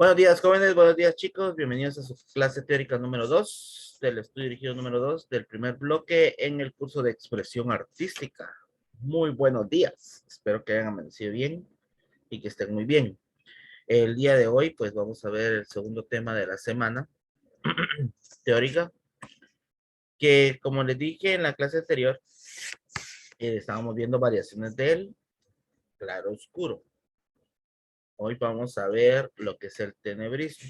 Buenos días, jóvenes, buenos días, chicos. Bienvenidos a su clase teórica número 2 del estudio dirigido número 2 del primer bloque en el curso de expresión artística. Muy buenos días. Espero que hayan amanecido bien y que estén muy bien. El día de hoy, pues vamos a ver el segundo tema de la semana teórica, que como les dije en la clase anterior, estábamos viendo variaciones del claro oscuro. Hoy vamos a ver lo que es el tenebrismo.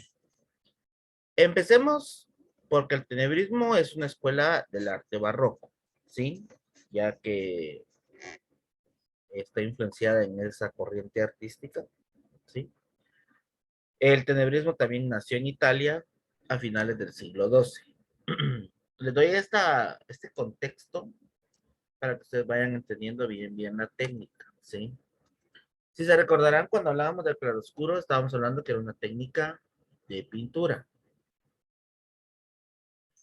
Empecemos porque el tenebrismo es una escuela del arte barroco, ¿sí? Ya que está influenciada en esa corriente artística, ¿sí? El tenebrismo también nació en Italia a finales del siglo XII. Les doy este contexto para que ustedes vayan entendiendo bien la técnica, ¿sí? Si se recordarán, cuando hablábamos del claroscuro, estábamos hablando que era una técnica de pintura.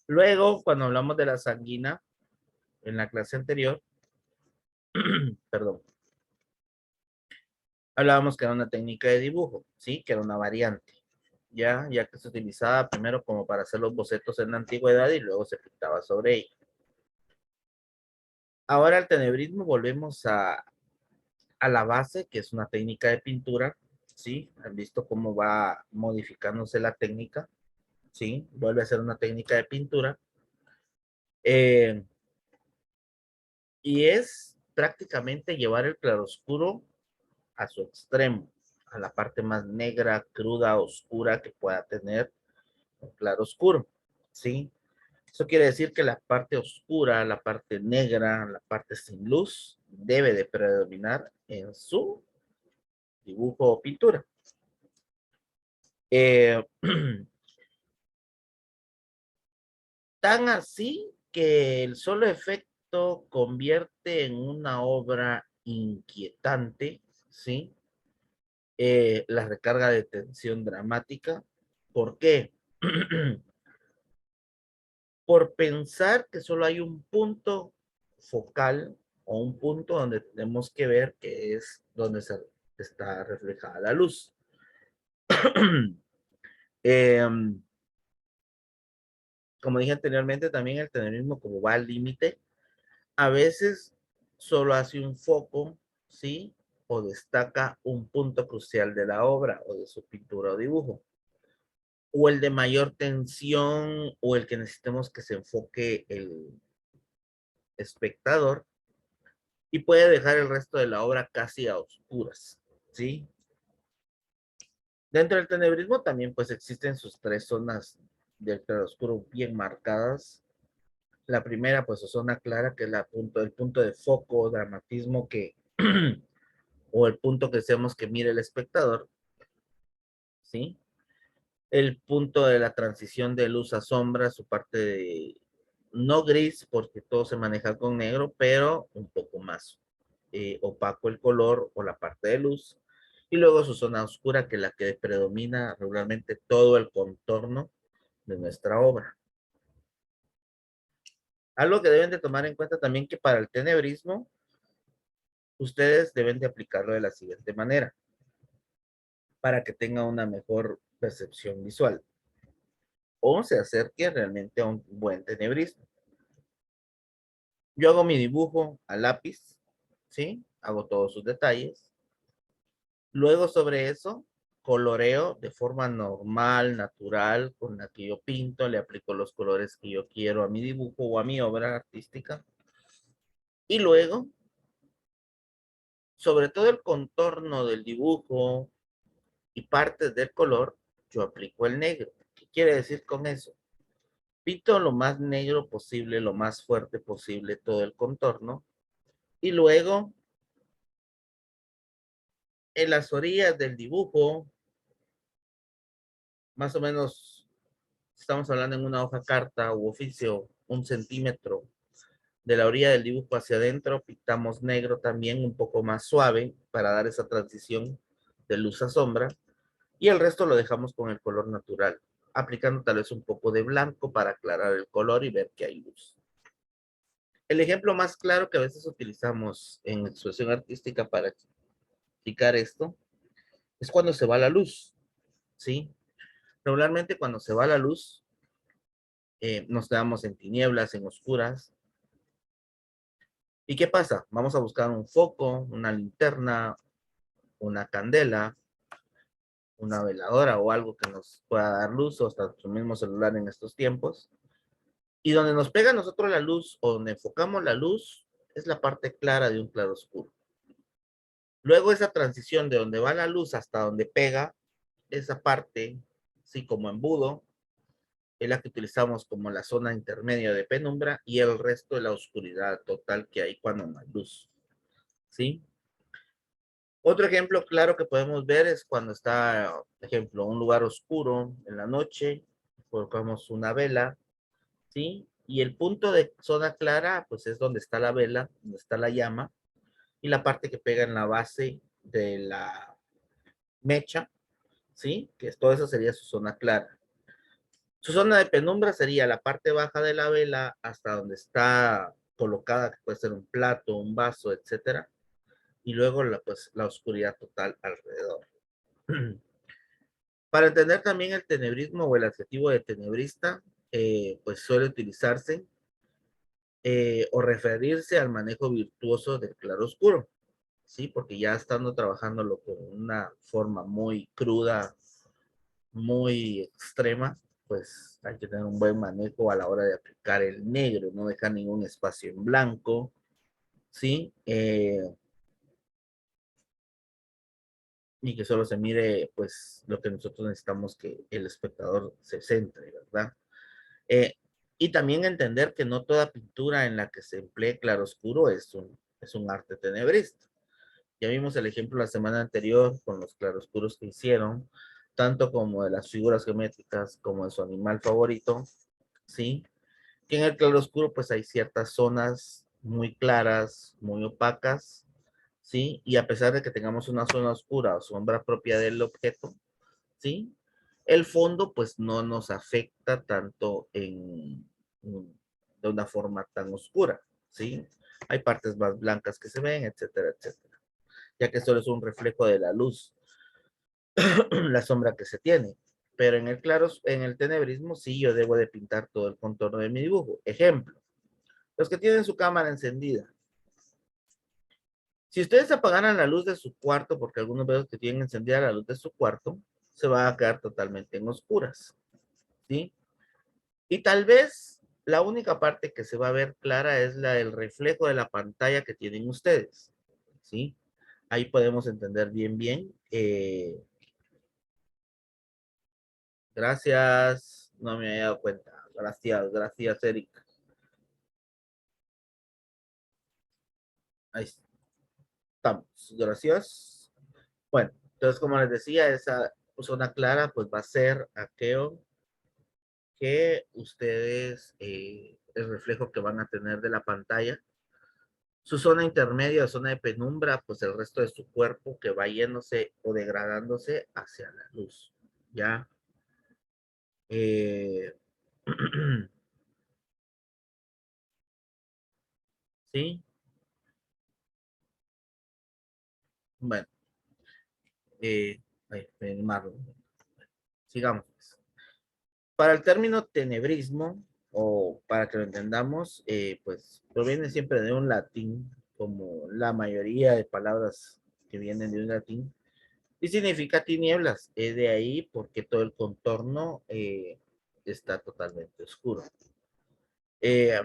Luego, cuando hablamos de la sanguina, en la clase anterior, perdón, hablábamos que era una técnica de dibujo, ¿sí? Que era una variante, ya que se utilizaba primero como para hacer los bocetos en la antigüedad y luego se pintaba sobre ella. Ahora al tenebrismo volvemos a la base, que es una técnica de pintura, ¿sí? Han visto cómo va modificándose la técnica, ¿sí? Vuelve a ser una técnica de pintura. Eh, y es prácticamente llevar el claroscuro a su extremo, a la parte más negra, cruda, oscura que pueda tener un claroscuro, ¿sí? Eso quiere decir que la parte oscura, la parte negra, la parte sin luz, debe de predominar en su dibujo o pintura. Eh, tan así que el solo efecto convierte en una obra inquietante, ¿sí? La recarga de tensión dramática. ¿Por qué? Por pensar que solo hay un punto focal o un punto donde tenemos que ver que es donde se está reflejada la luz. eh, Como dije anteriormente, también el tenebrismo, como va al límite, a veces solo hace un foco, ¿sí? O destaca un punto crucial de la obra o de su pintura o dibujo. O el de mayor tensión o el que necesitemos que se enfoque el espectador y puede dejar el resto de la obra casi a oscuras, ¿sí? Dentro del tenebrismo también pues existen sus tres zonas del claroscuro bien marcadas. La primera pues su zona clara, que es el punto de foco, dramatismo que o el punto que deseamos que mire el espectador, ¿sí? El punto de la transición de luz a sombra, su parte de, no gris, porque todo se maneja con negro, pero un poco más opaco el color o la parte de luz. Y luego su zona oscura, que es la que predomina regularmente todo el contorno de nuestra obra. Algo que deben de tomar en cuenta también que para el tenebrismo, ustedes deben de aplicarlo de la siguiente manera, para que tenga una mejor percepción visual o se acerque realmente a un buen tenebrismo. Yo hago mi dibujo a lápiz, ¿sí? Hago todos sus detalles. Luego sobre eso, coloreo de forma normal, natural, con la que yo pinto, le aplico los colores que yo quiero a mi dibujo o a mi obra artística. Y luego, sobre todo el contorno del dibujo y partes del color, yo aplico el negro. ¿Qué quiere decir con eso? Pinto lo más negro posible, lo más fuerte posible todo el contorno. Y luego, en las orillas del dibujo, más o menos, estamos hablando en una hoja carta u oficio, 1 centímetro de la orilla del dibujo hacia adentro, pintamos negro también un poco más suave para dar esa transición de luz a sombra y el resto lo dejamos con el color natural, aplicando tal vez un poco de blanco para aclarar el color y ver que hay luz. El ejemplo más claro que a veces utilizamos en expresión artística para explicar esto es cuando se va la luz, ¿sí? Regularmente cuando se va la luz, nos quedamos en tinieblas, en oscuras. ¿Y qué pasa? Vamos a buscar un foco, una linterna, una candela, una veladora o algo que nos pueda dar luz, o hasta nuestro mismo celular en estos tiempos. Y donde nos pega a nosotros la luz o donde enfocamos la luz es la parte clara de un claroscuro. Luego esa transición de donde va la luz hasta donde pega, esa parte, sí, como embudo, es la que utilizamos como la zona intermedia de penumbra y el resto de la oscuridad total que hay cuando no hay luz, ¿sí? Otro ejemplo claro que podemos ver es cuando está, por ejemplo, un lugar oscuro en la noche, colocamos una vela, ¿sí? Y el punto de zona clara, pues es donde está la vela, donde está la llama, y la parte que pega en la base de la mecha, ¿sí? Que todo eso sería su zona clara. Su zona de penumbra sería la parte baja de la vela hasta donde está colocada, que puede ser un plato, un vaso, etcétera, y luego pues, la oscuridad total alrededor. Para entender también el tenebrismo o el adjetivo de tenebrista, pues suele utilizarse o referirse al manejo virtuoso del claroscuro, ¿sí? Porque ya estando trabajándolo con una forma muy cruda, muy extrema, pues hay que tener un buen manejo a la hora de aplicar el negro, no dejar ningún espacio en blanco, ¿sí? Y que solo se mire, pues, lo que nosotros necesitamos que el espectador se centre, ¿verdad? Eh, y también entender que no toda pintura en la que se emplee claroscuro es un arte tenebrista. Ya vimos el ejemplo la semana anterior con los claroscuros que hicieron, tanto como de las figuras geométricas como de su animal favorito, ¿sí? Que en el claroscuro pues hay ciertas zonas muy claras, muy opacas, ¿sí? Y a pesar de que tengamos una zona oscura o sombra propia del objeto, ¿sí? El fondo pues no nos afecta tanto de una forma tan oscura, ¿sí? Hay partes más blancas que se ven, etcétera, etcétera, ya que solo es un reflejo de la luz, la sombra que se tiene. Pero en el claro, en el tenebrismo, sí, yo debo de pintar todo el contorno de mi dibujo. Ejemplo, los que tienen su cámara encendida. Si ustedes apagaran la luz de su cuarto, porque algunos veo que tienen encendida la luz de su cuarto, se va a quedar totalmente en oscuras, ¿sí? Y tal vez la única parte que se va a ver clara es el reflejo de la pantalla que tienen ustedes, ¿sí? Ahí podemos entender bien, bien. Gracias, no me había dado cuenta. Gracias, gracias, Eric. Ahí estamos, gracias. Bueno, entonces como les decía, esa zona clara pues va a ser aquello que ustedes, el reflejo que van a tener de la pantalla. Su zona intermedia, zona de penumbra, pues el resto de su cuerpo que va yéndose o degradándose hacia la luz. ¿Ya? Eh, ¿Sí? Bueno, Marlon. Sigamos. Para el término tenebrismo, o para que lo entendamos, pues proviene siempre de un latín, como la mayoría de palabras que vienen de un latín, y significa tinieblas. Es de ahí porque todo el contorno está totalmente oscuro. Eh,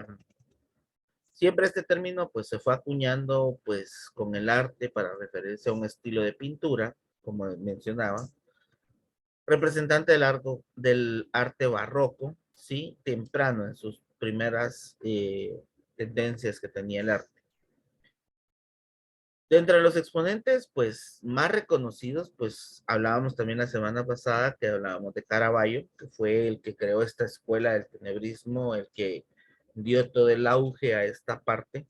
Siempre este término pues se fue acuñando pues con el arte para referirse a un estilo de pintura, como mencionaba, representante del arte barroco, ¿sí? Temprano en sus primeras tendencias que tenía el arte. De entre los exponentes, pues, más reconocidos, pues, hablábamos también la semana pasada que hablábamos de Caravaggio, que fue el que creó esta escuela del tenebrismo, el que dio todo el auge a esta parte.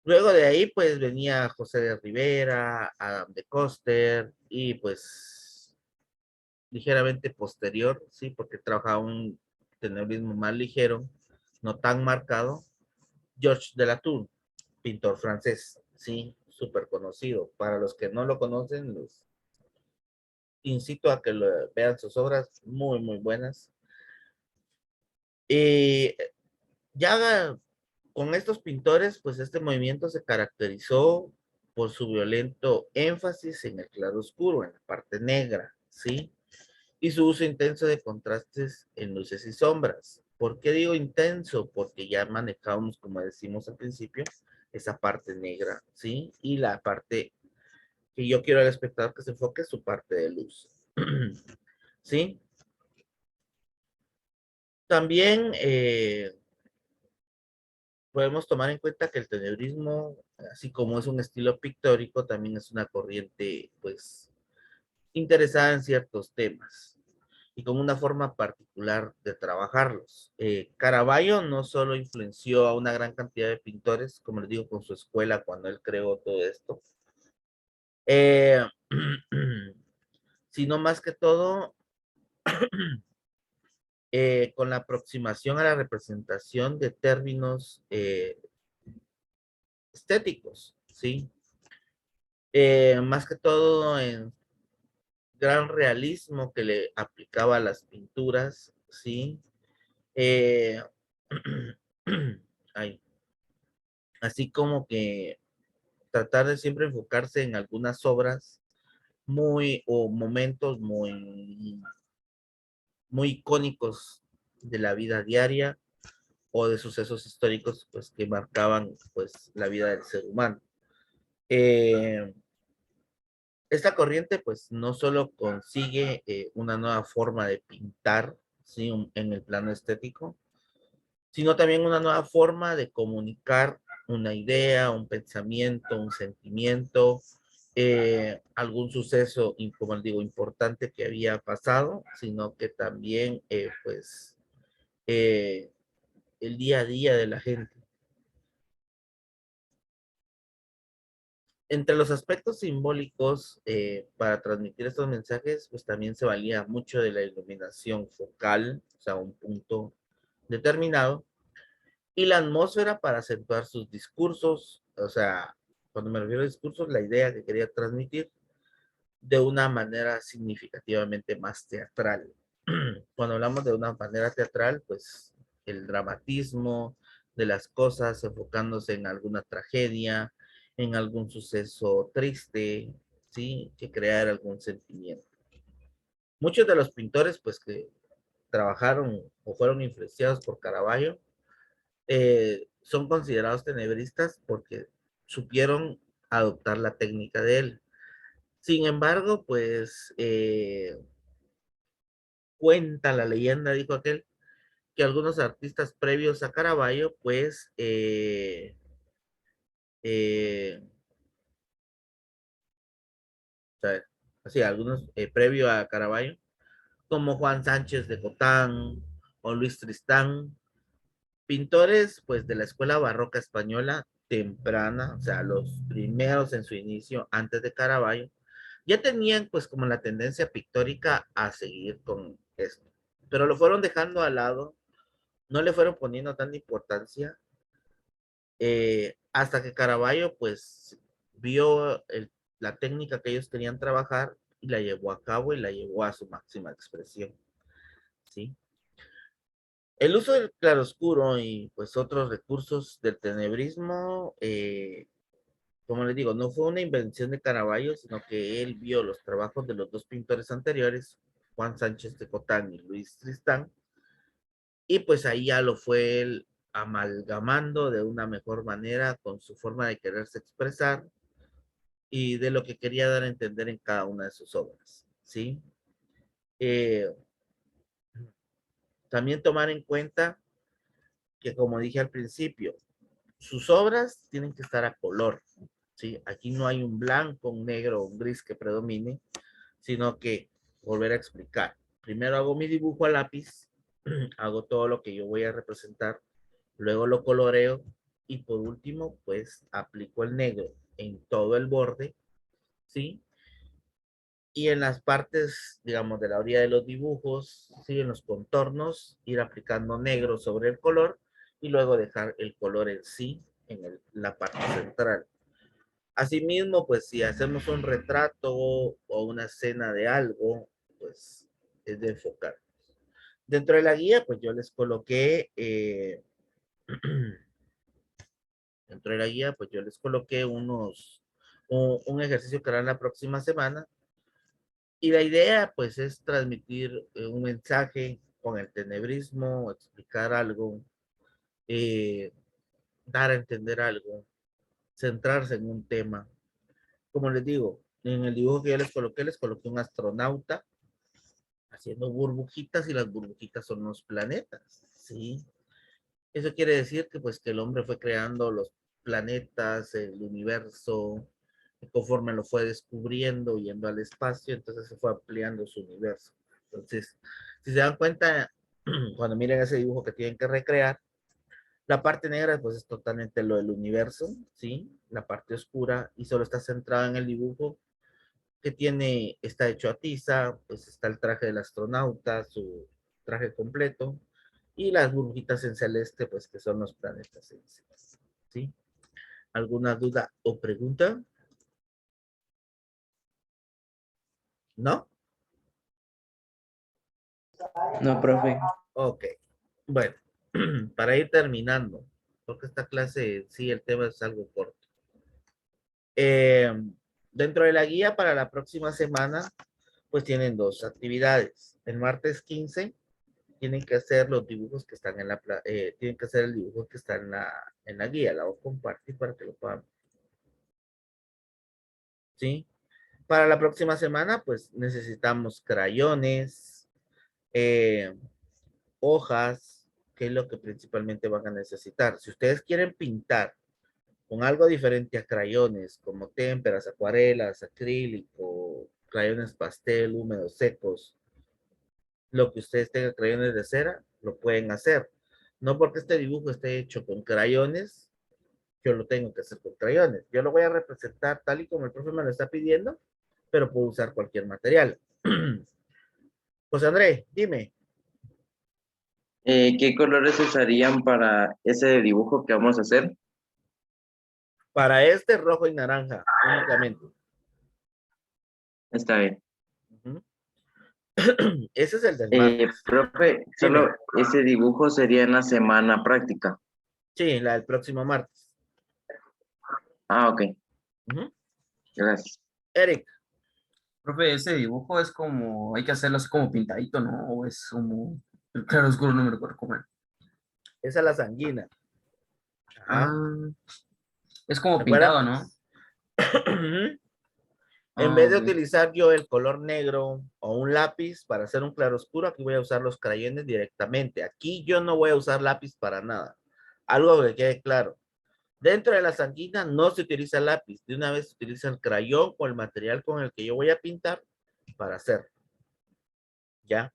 Luego de ahí, pues, venía José de Rivera, Adam de Coster, y pues, ligeramente posterior, sí, porque trabajaba un tenebrismo más ligero, no tan marcado, Georges de Latour, pintor francés, sí, súper conocido. Para los que no lo conocen, incito a que vean sus obras, muy, muy buenas. Y ya con estos pintores, pues este movimiento se caracterizó por su violento énfasis en el claroscuro, en la parte negra, ¿sí? Y su uso intenso de contrastes en luces y sombras. ¿Por qué digo intenso? Porque ya manejamos, como decimos al principio, esa parte negra, ¿sí? Y la parte que yo quiero al espectador que se enfoque es su parte de luz, ¿sí? También podemos tomar en cuenta que el tenebrismo, así como es un estilo pictórico, también es una corriente, pues, interesada en ciertos temas y con una forma particular de trabajarlos. Caravaggio no solo influenció a una gran cantidad de pintores, como les digo, con su escuela cuando él creó todo esto, eh, sino más que todo con la aproximación a la representación de términos estéticos, ¿sí? Más que todo en gran realismo que le aplicaba a las pinturas, ¿sí? Eh, ay, así como que tratar de siempre enfocarse en algunas obras muy o momentos muy icónicos de la vida diaria o de sucesos históricos pues que marcaban pues la vida del ser humano. Eh, esta corriente pues no solo consigue una nueva forma de pintar, ¿sí? En el plano estético, sino también una nueva forma de comunicar una idea, un pensamiento, un sentimiento, algún suceso, como les digo, importante que había pasado, sino que también, pues, eh, el día a día de la gente. Entre los aspectos simbólicos para transmitir estos mensajes, pues también se valía mucho de la iluminación focal, o sea, un punto determinado, y la atmósfera para acentuar sus discursos, o sea, cuando me refiero a discursos, la idea que quería transmitir de una manera significativamente más teatral. Cuando hablamos de una manera teatral, pues el dramatismo de las cosas, enfocándose en alguna tragedia, en algún suceso triste, ¿sí? Que crear algún sentimiento. Muchos de los pintores, pues que trabajaron o fueron influenciados por Caravaggio, son considerados tenebristas porque supieron adoptar la técnica de él. Sin embargo, pues cuenta la leyenda, dijo aquel, que algunos artistas previos a Caravaggio, pues, eh, o sea, así, algunos previo a Caravaggio, como Juan Sánchez de Cotán o Luis Tristán, pintores, pues, de la escuela barroca española temprana, o sea, los primeros en su inicio, antes de Caravaggio, ya tenían, pues, como la tendencia pictórica a seguir con esto, pero lo fueron dejando al lado, no le fueron poniendo tanta importancia, hasta que Caravaggio, pues, vio la técnica que ellos querían trabajar y la llevó a cabo y la llevó a su máxima expresión, ¿sí? El uso del claroscuro y pues otros recursos del tenebrismo, como les digo, no fue una invención de Caravaggio, sino que él vio los trabajos de los dos pintores anteriores, Juan Sánchez de Cotán y Luis Tristán, y pues ahí ya lo fue él amalgamando de una mejor manera con su forma de quererse expresar y de lo que quería dar a entender en cada una de sus obras, ¿sí? Eh, también tomar en cuenta que, como dije al principio, sus obras tienen que estar a color, ¿sí? Aquí no hay un blanco, un negro, un gris que predomine, sino que, volver a explicar, primero hago mi dibujo a lápiz, hago todo lo que yo voy a representar, luego lo coloreo y por último, pues aplico el negro en todo el borde, ¿sí? Y en las partes, digamos, de la orilla de los dibujos, ¿sí? En los contornos, ir aplicando negro sobre el color y luego dejar el color en sí en la parte central. Asimismo, pues si hacemos un retrato o una escena de algo, pues es de enfocar. Dentro de la guía, pues yo les coloqué, dentro de la guía, pues yo les coloqué un ejercicio que harán la próxima semana. Y la idea, pues, es transmitir un mensaje con el tenebrismo, explicar algo, eh, dar a entender algo, centrarse en un tema. Como les digo, en el dibujo que yo les coloqué un astronauta haciendo burbujitas y las burbujitas son los planetas, ¿sí? Eso quiere decir que pues que el hombre fue creando los planetas, el universo, conforme lo fue descubriendo, yendo al espacio, entonces se fue ampliando su universo. Entonces, si se dan cuenta, cuando miren ese dibujo que tienen que recrear, la parte negra pues es totalmente lo del universo, ¿sí? La parte oscura y solo está centrada en el dibujo que tiene, está hecho a tiza, pues está el traje del astronauta, su traje completo, y las burbujitas en celeste, pues que son los planetas en sí. ¿Sí? ¿Alguna duda o pregunta? ¿No? No, profe. Ok. Bueno, para ir terminando, porque esta clase, sí, el tema es algo corto. Eh, Dentro de la guía para la próxima semana, pues tienen dos actividades. El martes 15 tienen que hacer los dibujos que están en tienen que hacer el dibujo que está en la guía, la voy a compartir para que lo puedan, ¿sí? Para la próxima semana, pues necesitamos crayones, eh, hojas, que es lo que principalmente van a necesitar. Si ustedes quieren pintar con algo diferente a crayones, como témperas, acuarelas, acrílico, crayones pastel, húmedos, secos, lo que ustedes tengan crayones de cera, lo pueden hacer. No porque este dibujo esté hecho con crayones, yo lo tengo que hacer con crayones. Yo lo voy a representar tal y como el profe me lo está pidiendo, pero puedo usar cualquier material. José André, dime, ¿Qué colores usarían para ese dibujo que vamos a hacer? para este rojo y naranja únicamente. Está bien. Ujú. Ese es el del martes. Profe, Dime, solo ese dibujo sería en la semana práctica. sí, la del próximo martes. Ah, ok. Ujú. Gracias. Eric, Profe, ese dibujo es como, hay que hacerlo así como pintadito, ¿no? O es como, el claro oscuro no me recuerdo cómo era. esa es la sanguina. Ajá. Ah, es ¿Se como acuerdan? pintado, ¿no? En Ah, vez de ok. utilizar yo el color negro o un lápiz para hacer un claroscuro, aquí voy a usar los crayones directamente. Aquí yo no voy a usar lápiz para nada. Algo que quede claro. Dentro de la sanguina no se utiliza lápiz. De una vez se utiliza el crayón o el material con el que yo voy a pintar para hacer. ¿Ya?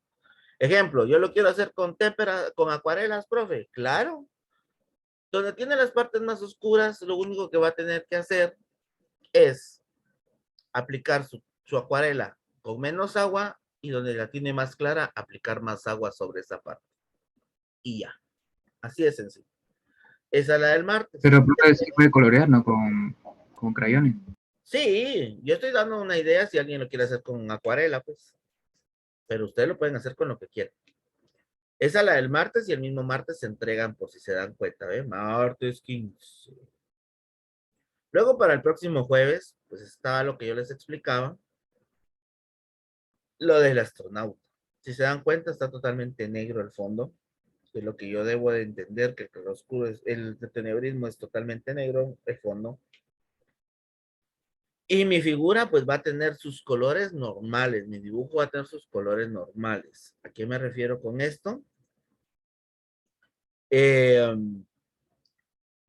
Ejemplo, yo lo quiero hacer con témpera, con acuarelas, profe. Claro. Donde tiene las partes más oscuras, lo único que va a tener que hacer es aplicar su acuarela con menos agua y donde la tiene más clara, aplicar más agua sobre esa parte. Y ya. Así de sencillo. Esa es la del martes. Pero profe, sí puede colorear, ¿no? Con crayones. Sí, yo estoy dando una idea si alguien lo quiere hacer con acuarela, pues. Pero ustedes lo pueden hacer con lo que quieran. Esa es la del martes y el mismo martes se entregan, por si se dan cuenta, ¿eh? Martes 15. Luego para el próximo jueves, pues estaba lo que yo les explicaba, lo del astronauta. Si se dan cuenta, está totalmente negro el fondo, que es lo que yo debo de entender, que el oscuro es, el tenebrismo es totalmente negro, el fondo. Y mi figura pues va a tener sus colores normales, mi dibujo va a tener sus colores normales. ¿A qué me refiero con esto? Eh,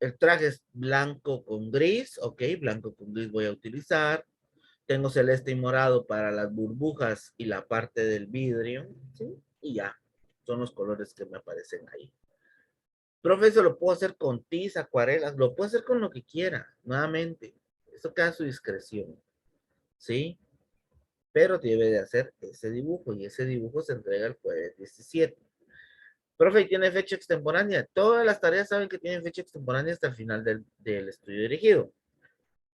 el traje es blanco con gris, ok, blanco con gris voy a utilizar. Tengo celeste y morado para las burbujas y la parte del vidrio, ¿sí? Y ya, son los colores que me aparecen ahí. Profesor, lo puedo hacer con tiza, acuarelas, lo puedo hacer con lo que quiera, nuevamente. Eso queda a su discreción, ¿sí? Pero debe de hacer ese dibujo y ese dibujo se entrega el jueves 17. Profe, ¿tiene fecha extemporánea? Todas las tareas saben que tienen fecha extemporánea hasta el final del estudio dirigido.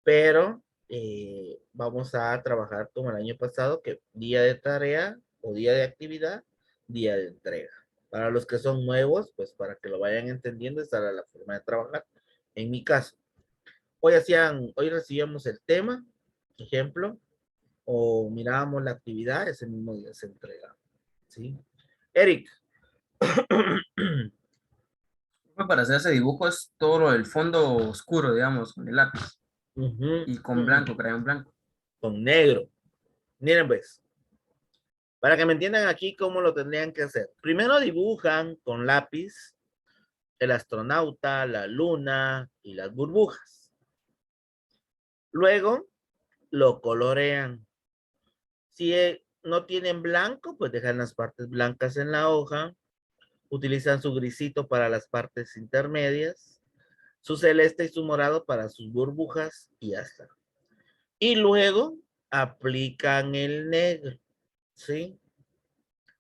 pero vamos a trabajar como el año pasado, que día de tarea o día de actividad, día de entrega. Para los que son nuevos, pues para que lo vayan entendiendo, esa era la forma de trabajar. En mi caso, hoy recibíamos el tema, ejemplo, o mirábamos la actividad, ese mismo día se entregaba. ¿Sí? Eric. Profe, para hacer ese dibujo es todo lo del fondo oscuro, digamos, con el lápiz. Y con blanco, crayón blanco. Con negro. Miren pues, para que me entiendan aquí cómo lo tendrían que hacer. Primero dibujan con lápiz el astronauta, la luna y las burbujas. Luego lo colorean. Si no tienen blanco, pues dejan las partes blancas en la hoja. Utilizan su grisito para las partes intermedias, su celeste y su morado para sus burbujas y ya está. Y luego aplican el negro, ¿sí?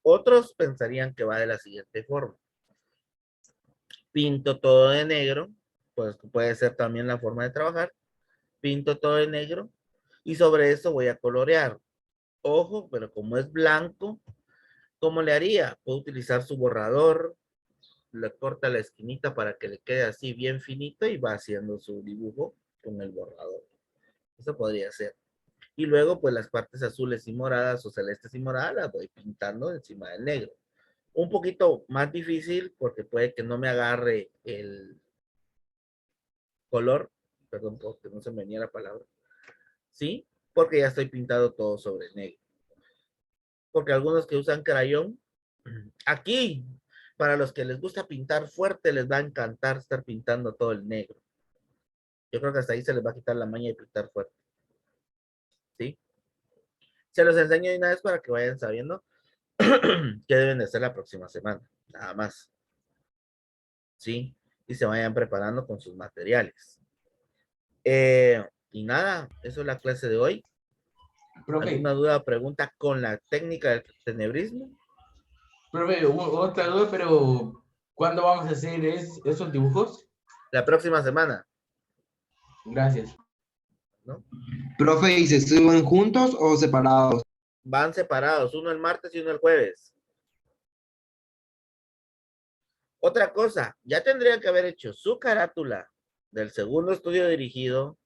Otros pensarían que va de la siguiente forma. Pinto todo de negro, pues puede ser también la forma de trabajar. Pinto todo de negro y sobre eso voy a colorear. Ojo, pero como es blanco, ¿cómo le haría? Puedo utilizar su borrador, le corta la esquinita para que le quede así bien finito y va haciendo su dibujo con el borrador. Eso podría ser. Y luego, pues las partes azules y moradas o celestes y moradas las voy pintando encima del negro. Un poquito más difícil porque puede que no me agarre el color, perdón, porque no se me venía la palabra, ¿sí? Porque ya estoy pintado todo sobre negro. Porque algunos que usan crayón, aquí, para los que les gusta pintar fuerte, les va a encantar estar pintando todo el negro. Yo creo que hasta ahí se les va a quitar la maña de pintar fuerte, ¿sí? Se los enseño de una vez para que vayan sabiendo qué deben de hacer la próxima semana, nada más, ¿sí? Y se vayan preparando con sus materiales. Y nada, eso es la clase de hoy. Profe, ¿Alguna duda o pregunta con la técnica del tenebrismo? profe, otra duda, pero ¿cuándo vamos a hacer esos dibujos? La próxima semana, Gracias. ¿no? Profe, ¿y se suben juntos o separados? Van separados, uno el martes y uno el jueves. Otra cosa, ya tendrían que haber hecho su carátula del segundo estudio dirigido,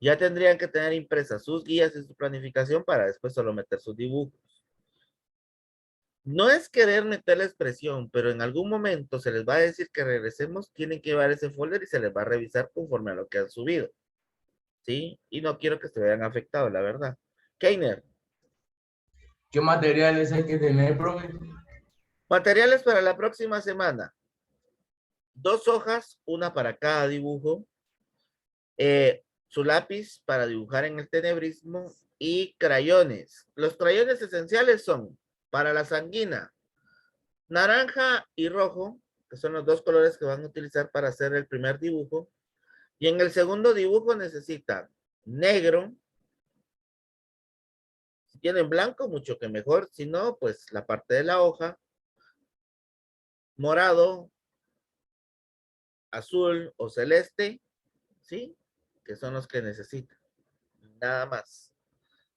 ya tendrían que tener impresas sus guías y su planificación para después solo meter sus dibujos. No es querer meter la expresión, pero en algún momento se les va a decir que regresemos, tienen que llevar ese folder y se les va a revisar conforme a lo que han subido. ¿Sí? Y no quiero que se vean afectados, la verdad. Keiner, ¿Qué materiales hay que tener, profe? materiales para la próxima semana. 2 hojas, una para cada dibujo. Su lápiz para dibujar en el tenebrismo y crayones. Los crayones esenciales son para la sanguina, naranja y rojo, que son los 2 colores que van a utilizar para hacer el primer dibujo. Y en el segundo dibujo necesitan negro. Si tienen blanco, mucho que mejor. Si no, pues la parte de la hoja. Morado, azul o celeste, ¿sí? Que son los que necesitan. Nada más.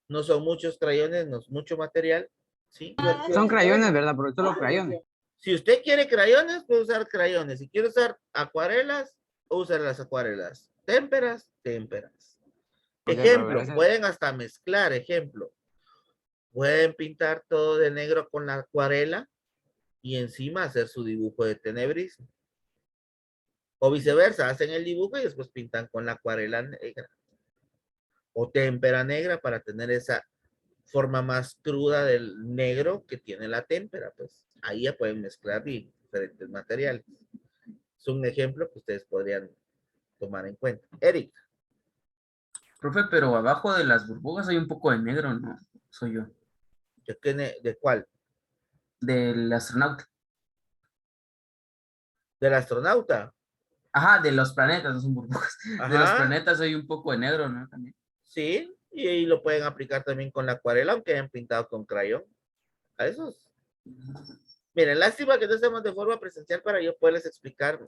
No son muchos crayones, no es mucho material, ¿sí? Son crayones, ¿verdad? Pero solo crayones. Si usted quiere crayones, puede usar crayones. Si quiere usar acuarelas, usa las acuarelas. Témperas, témperas. Ejemplo, pueden hasta mezclar, ejemplo. Pueden pintar todo de negro con la acuarela y encima hacer su dibujo de tenebrismo. O viceversa, hacen el dibujo y después pintan con la acuarela negra. O témpera negra para tener esa forma más cruda del negro que tiene la témpera. Pues ahí ya pueden mezclar diferentes materiales. Es un ejemplo que ustedes podrían tomar en cuenta. Eric. Profe, pero abajo de las burbujas hay un poco de negro, ¿no? Soy yo. ¿De cuál? Del astronauta. ¿Del astronauta? Ajá, de los planetas, no son burbujas. De los Ajá. planetas hay un poco de negro, ¿no? También. Sí, y ahí lo pueden aplicar también con la acuarela, aunque hayan pintado con crayón. A esos. Miren, lástima que no estemos de forma presencial para yo poderles explicar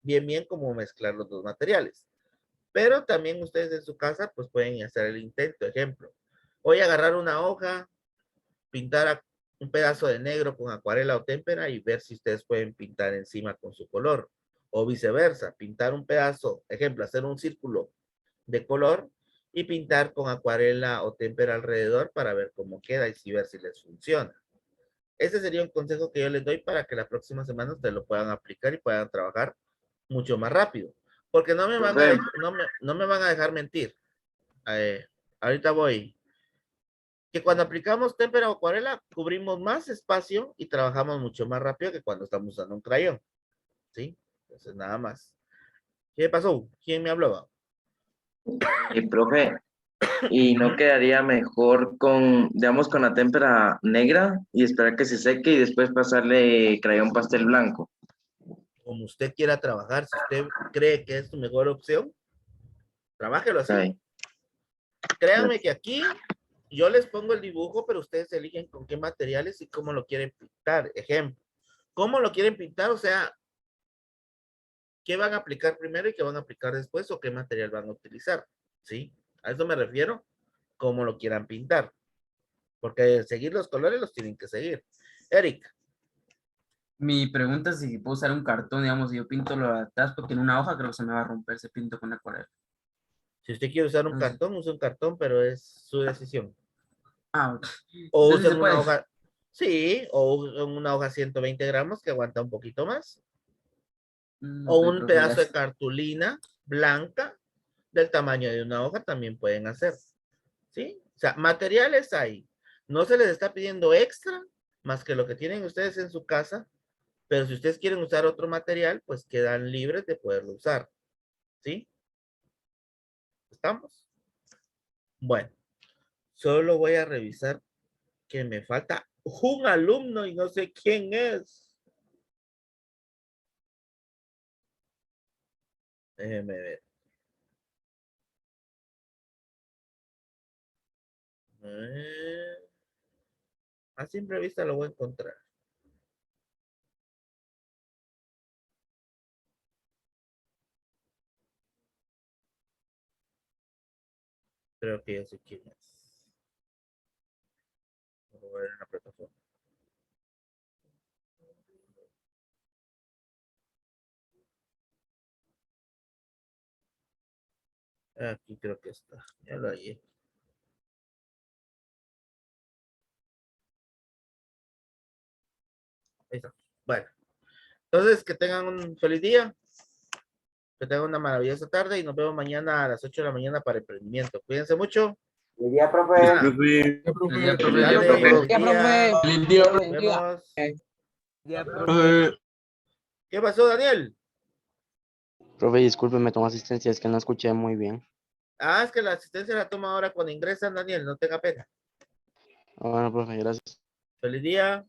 bien cómo mezclar los 2 materiales. Pero también ustedes en su casa pues pueden hacer el intento. Ejemplo, voy a agarrar una hoja, pintar un pedazo de negro con acuarela o témpera y ver si ustedes pueden pintar encima con su color. O viceversa, pintar un pedazo, ejemplo, hacer un círculo de color y pintar con acuarela o témpera alrededor para ver cómo queda y si ver si les funciona. Ese sería un consejo que yo les doy para que la próxima semana ustedes lo puedan aplicar y puedan trabajar mucho más rápido. Porque no me van a, Profe. no me van a dejar mentir. Ahorita voy. Que cuando aplicamos témpera o acuarela, cubrimos más espacio y trabajamos mucho más rápido que cuando estamos usando un crayón. ¿Sí? Entonces, nada más. ¿Qué pasó? ¿Quién me hablaba? Profe, ¿y no quedaría mejor con, digamos, con la témpera negra y esperar que se seque y después pasarle crayón pastel blanco? Como usted quiera trabajar, si usted cree que es su mejor opción, trabájelo así. Ok. Créanme que aquí yo les pongo el dibujo, pero ustedes eligen con qué materiales y cómo lo quieren pintar. Ejemplo, ¿cómo lo quieren pintar? O sea, ¿qué van a aplicar primero y qué van a aplicar después o qué material van a utilizar? ¿Sí? A eso me refiero, cómo lo quieran pintar. Porque seguir los colores los tienen que seguir. Eric, Mi pregunta es si puedo usar un cartón, digamos, si yo pinto lo de atrás, porque en una hoja creo que se me va a romper, se pinto con acuarela. si usted quiere usar un Entonces, cartón, use un cartón, pero es su decisión. ok. O Entonces se usen una puede. hoja, sí, o usen una hoja 120 gramos que aguanta un poquito más. O Ok, un profe, pedazo de gracias. cartulina blanca del tamaño de una hoja también pueden hacer. ¿Sí? O sea, materiales hay. No se les está pidiendo extra más que lo que tienen ustedes en su casa, pero si ustedes quieren usar otro material, pues quedan libres de poderlo usar. ¿Sí? ¿Estamos? Bueno, solo voy a revisar que me falta un alumno y no sé quién es. Déjenme ver. A simple vista lo voy a encontrar. Creo que ya sé quién es. Voy a ver en la plataforma. Aquí creo que está. Ya lo hallé. Ahí está. Bueno, entonces que tengan un feliz día, que tengan una maravillosa tarde y nos vemos mañana a las 8 de la mañana para emprendimiento. Cuídense mucho. Buen día, profe. Ah, Ya, Buen día, profe. profe. dale, profe. buen Ya, profe. día. Feliz día, Nos profe. vemos. Ya, profe. ¿Qué pasó, Daniel? Profe, disculpe, me tomo asistencia, es que no escuché muy bien. Ah, es que la asistencia la toma ahora cuando ingresan, Daniel, no tenga pena. Bueno, profe, gracias. Feliz día.